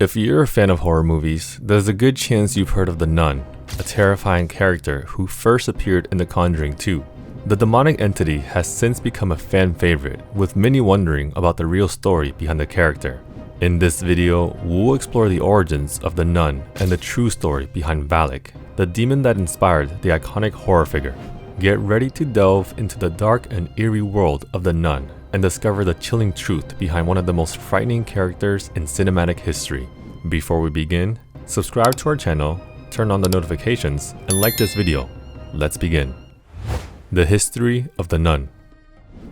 If you're a fan of horror movies, there's a good chance you've heard of the Nun, a terrifying character who first appeared in The Conjuring 2. The demonic entity has since become a fan favorite, with many wondering about the real story behind the character. In this video, we'll explore the origins of the Nun and the true story behind Valak, the demon that inspired the iconic horror figure. Get ready to delve into the dark and eerie world of the Nun and discover the chilling truth behind one of the most frightening characters in cinematic history. Before we begin, subscribe to our channel, turn on the notifications, and like this video. Let's begin. The history of the Nun.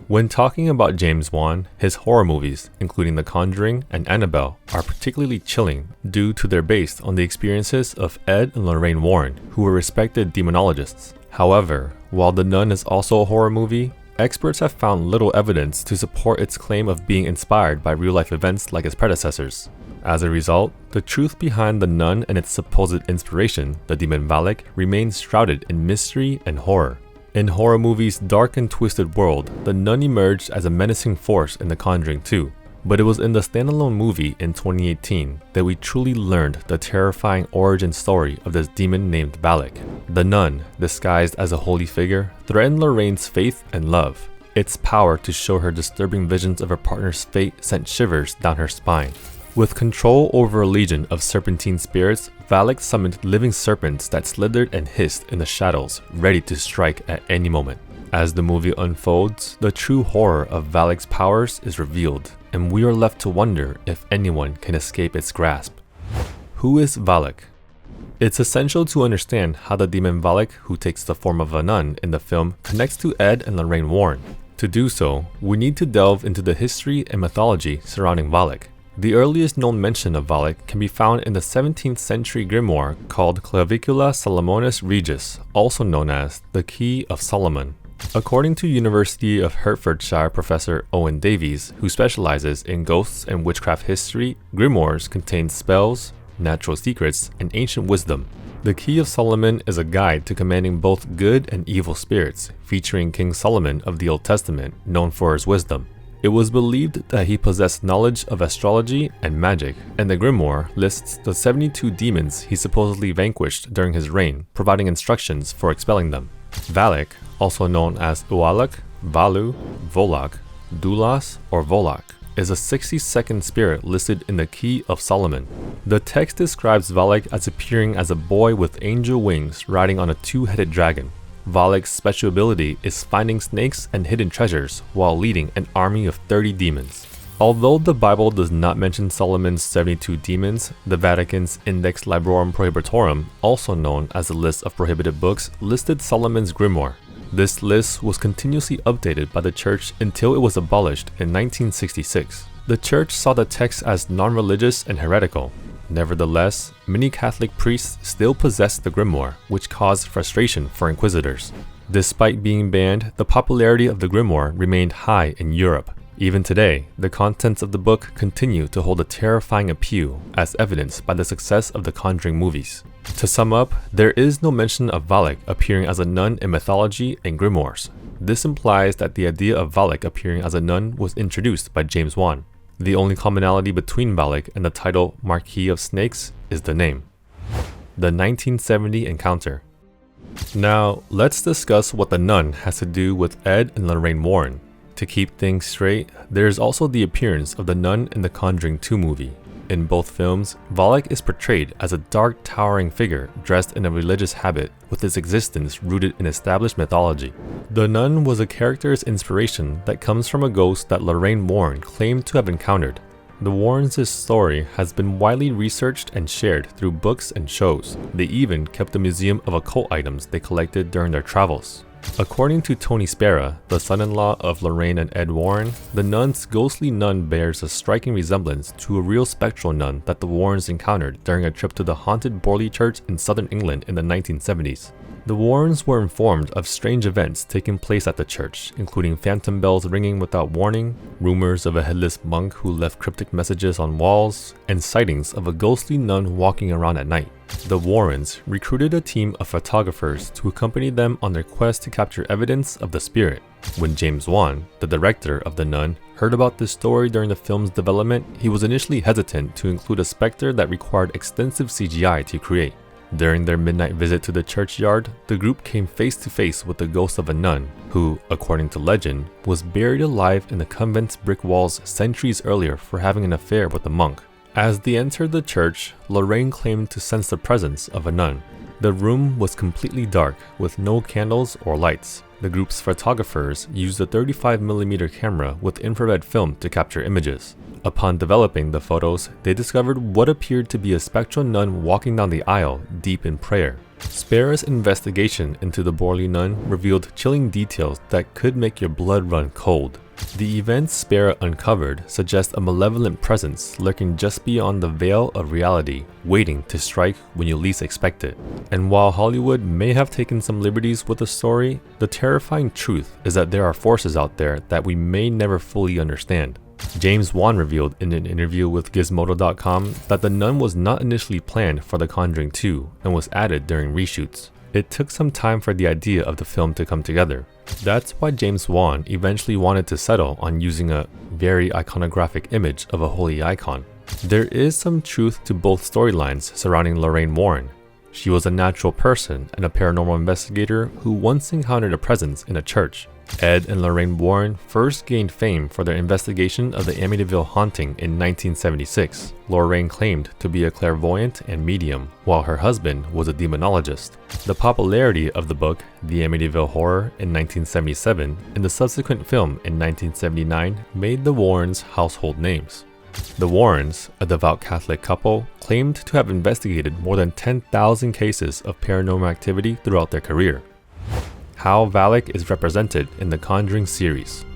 When talking about James Wan, his horror movies, including The Conjuring and Annabelle, are particularly chilling due to their based on the experiences of Ed and Lorraine Warren, who were respected demonologists. However, while The Nun is also a horror movie, experts have found little evidence to support its claim of being inspired by real-life events like its predecessors. As a result, the truth behind the Nun and its supposed inspiration, the demon Valak, remains shrouded in mystery and horror. In horror movies' dark and twisted world, the Nun emerged as a menacing force in The Conjuring 2, but it was in the standalone movie in 2018 that we truly learned the terrifying origin story of this demon named Valak. The Nun, disguised as a holy figure, threatened Lorraine's faith and love. Its power to show her disturbing visions of her partner's fate sent shivers down her spine. With control over a legion of serpentine spirits, Valak summoned living serpents that slithered and hissed in the shadows, ready to strike at any moment. As the movie unfolds, the true horror of Valak's powers is revealed, and we are left to wonder if anyone can escape its grasp. Who is Valak? It's essential to understand how the demon Valak, who takes the form of a nun in the film, connects to Ed and Lorraine Warren. To do so, we need to delve into the history and mythology surrounding Valak. The earliest known mention of Valak can be found in the 17th century grimoire called Clavicula Salomonis Regis, also known as the Key of Solomon. According to University of Hertfordshire professor Owen Davies, who specializes in ghosts and witchcraft history, grimoires contain spells, natural secrets, and ancient wisdom. The Key of Solomon is a guide to commanding both good and evil spirits, featuring King Solomon of the Old Testament, known for his wisdom. It was believed that he possessed knowledge of astrology and magic, and the grimoire lists the 72 demons he supposedly vanquished during his reign, providing instructions for expelling them. Valak, also known as Ualak, Valu, Volak, Dulas, or Volak, is a 62nd spirit listed in the Key of Solomon. The text describes Valak as appearing as a boy with angel wings riding on a two-headed dragon. Valak's special ability is finding snakes and hidden treasures while leading an army of 30 demons. Although the Bible does not mention Solomon's 72 demons, the Vatican's Index Librorum Prohibitorum, also known as the list of prohibited books, listed Solomon's grimoire. This list was continuously updated by the Church until it was abolished in 1966. The Church saw the text as non-religious and heretical. Nevertheless, many Catholic priests still possessed the grimoire, which caused frustration for inquisitors. Despite being banned, the popularity of the grimoire remained high in Europe. Even today, the contents of the book continue to hold a terrifying appeal, as evidenced by the success of the Conjuring movies. To sum up, there is no mention of Valak appearing as a nun in mythology and grimoires. This implies that the idea of Valak appearing as a nun was introduced by James Wan. The only commonality between Valak and the title Marquis of Snakes is the name. The 1970 encounter. Now, let's discuss what the Nun has to do with Ed and Lorraine Warren. To keep things straight, there is also the appearance of the Nun in the Conjuring 2 movie. In both films, Valak is portrayed as a dark, towering figure dressed in a religious habit, with his existence rooted in established mythology. The Nun was a character's inspiration that comes from a ghost that Lorraine Warren claimed to have encountered. The Warrens' story has been widely researched and shared through books and shows. They even kept a museum of occult items they collected during their travels. According to Tony Spera, the son-in-law of Lorraine and Ed Warren, the Nun's ghostly nun bears a striking resemblance to a real spectral nun that the Warrens encountered during a trip to the haunted Borley Church in southern England in the 1970s. The Warrens were informed of strange events taking place at the church, including phantom bells ringing without warning, rumors of a headless monk who left cryptic messages on walls, and sightings of a ghostly nun walking around at night. The Warrens recruited a team of photographers to accompany them on their quest to capture evidence of the spirit. When James Wan, the director of The Nun, heard about this story during the film's development, he was initially hesitant to include a specter that required extensive CGI to create. During their midnight visit to the churchyard, the group came face to face with the ghost of a nun who, according to legend, was buried alive in the convent's brick walls centuries earlier for having an affair with a monk. As they entered the church, Lorraine claimed to sense the presence of a nun. The room was completely dark with no candles or lights. The group's photographers used a 35mm camera with infrared film to capture images. Upon developing the photos, they discovered what appeared to be a spectral nun walking down the aisle, deep in prayer. Spera's investigation into the Borley nun revealed chilling details that could make your blood run cold. The events Spera uncovered suggest a malevolent presence lurking just beyond the veil of reality, waiting to strike when you least expect it. And while Hollywood may have taken some liberties with the story, the terrifying truth is that there are forces out there that we may never fully understand. James Wan revealed in an interview with Gizmodo.com that The Nun was not initially planned for The Conjuring 2 and was added during reshoots. It took some time for the idea of the film to come together. That's why James Wan eventually wanted to settle on using a very iconographic image of a holy icon. There is some truth to both storylines surrounding Lorraine Warren. She was a natural person and a paranormal investigator who once encountered a presence in a church. Ed and Lorraine Warren first gained fame for their investigation of the Amityville haunting in 1976. Lorraine claimed to be a clairvoyant and medium, while her husband was a demonologist. The popularity of the book, The Amityville Horror, in 1977, and the subsequent film in 1979 made the Warrens household names. The Warrens, a devout Catholic couple, claimed to have investigated more than 10,000 cases of paranormal activity throughout their career. How Valak is represented in the Conjuring series.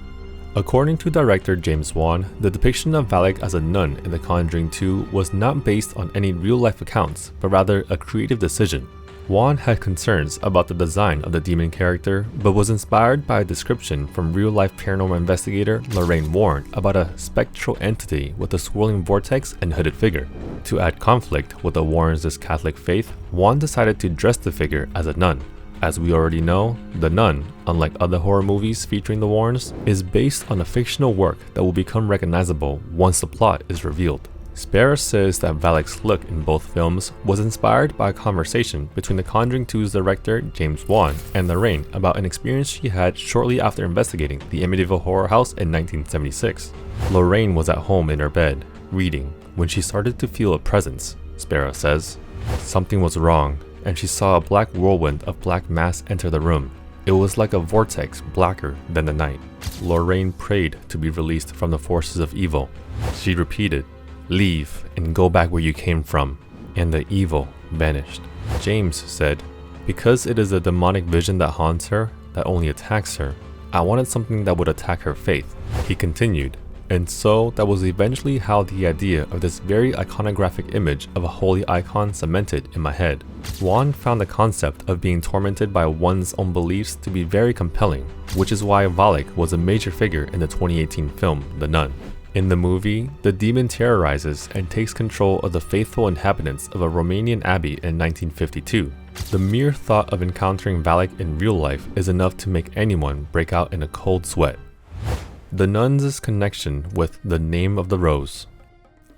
According to director James Wan, the depiction of Valak as a nun in The Conjuring 2 was not based on any real-life accounts, but rather a creative decision. Wan had concerns about the design of the demon character, but was inspired by a description from real-life paranormal investigator Lorraine Warren about a spectral entity with a swirling vortex and hooded figure. To add conflict with the Warrens' Catholic faith, Wan decided to dress the figure as a nun. As we already know, The Nun, unlike other horror movies featuring the Warrens, is based on a fictional work that will become recognizable once the plot is revealed. Spera says that Valak's look in both films was inspired by a conversation between The Conjuring 2's director James Wan and Lorraine about an experience she had shortly after investigating the Amityville Horror House in 1976. Lorraine was at home in her bed, reading, when she started to feel a presence, Spera says. Something was wrong, and she saw a black whirlwind of black mass enter the room. It was like a vortex blacker than the night. Lorraine prayed to be released from the forces of evil. She repeated, "Leave and go back where you came from," and the evil vanished. James said, "Because it is a demonic vision that haunts her, that only attacks her, I wanted something that would attack her faith." He continued, and so that was eventually how the idea of this very iconographic image of a holy icon cemented in my head. Wan found the concept of being tormented by one's own beliefs to be very compelling, which is why Valak was a major figure in the 2018 film The Nun. In the movie, the demon terrorizes and takes control of the faithful inhabitants of a Romanian abbey in 1952. The mere thought of encountering Valak in real life is enough to make anyone break out in a cold sweat. The Nun's connection with The Name of the Rose.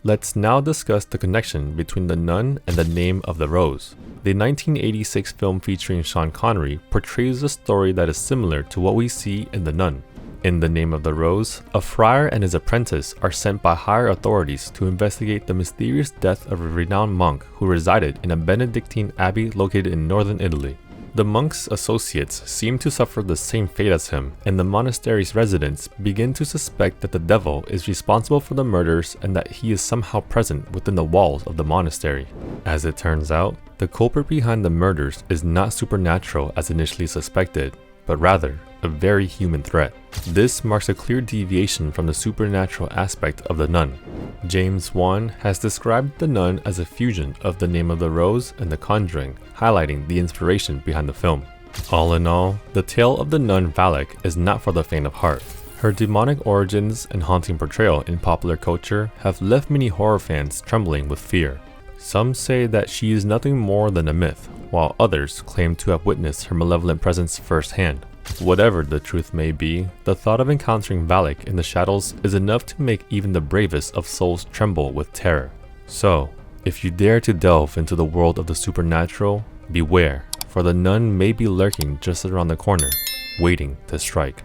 Let's now discuss the connection between The Nun and The Name of the Rose. The 1986 film featuring Sean Connery portrays a story that is similar to what we see in The Nun. In The Name of the Rose, a friar and his apprentice are sent by higher authorities to investigate the mysterious death of a renowned monk who resided in a Benedictine abbey located in northern Italy. The monk's associates seem to suffer the same fate as him, and the monastery's residents begin to suspect that the devil is responsible for the murders and that he is somehow present within the walls of the monastery. As it turns out, the culprit behind the murders is not supernatural as initially suspected, but rather a very human threat. This marks a clear deviation from the supernatural aspect of The Nun. James Wan has described The Nun as a fusion of The Name of the Rose and The Conjuring, highlighting the inspiration behind the film. All in all, the tale of the nun Valak is not for the faint of heart. Her demonic origins and haunting portrayal in popular culture have left many horror fans trembling with fear. Some say that she is nothing more than a myth, while others claim to have witnessed her malevolent presence firsthand. Whatever the truth may be, the thought of encountering Valak in the shadows is enough to make even the bravest of souls tremble with terror. So, if you dare to delve into the world of the supernatural, beware, for the nun may be lurking just around the corner, waiting to strike.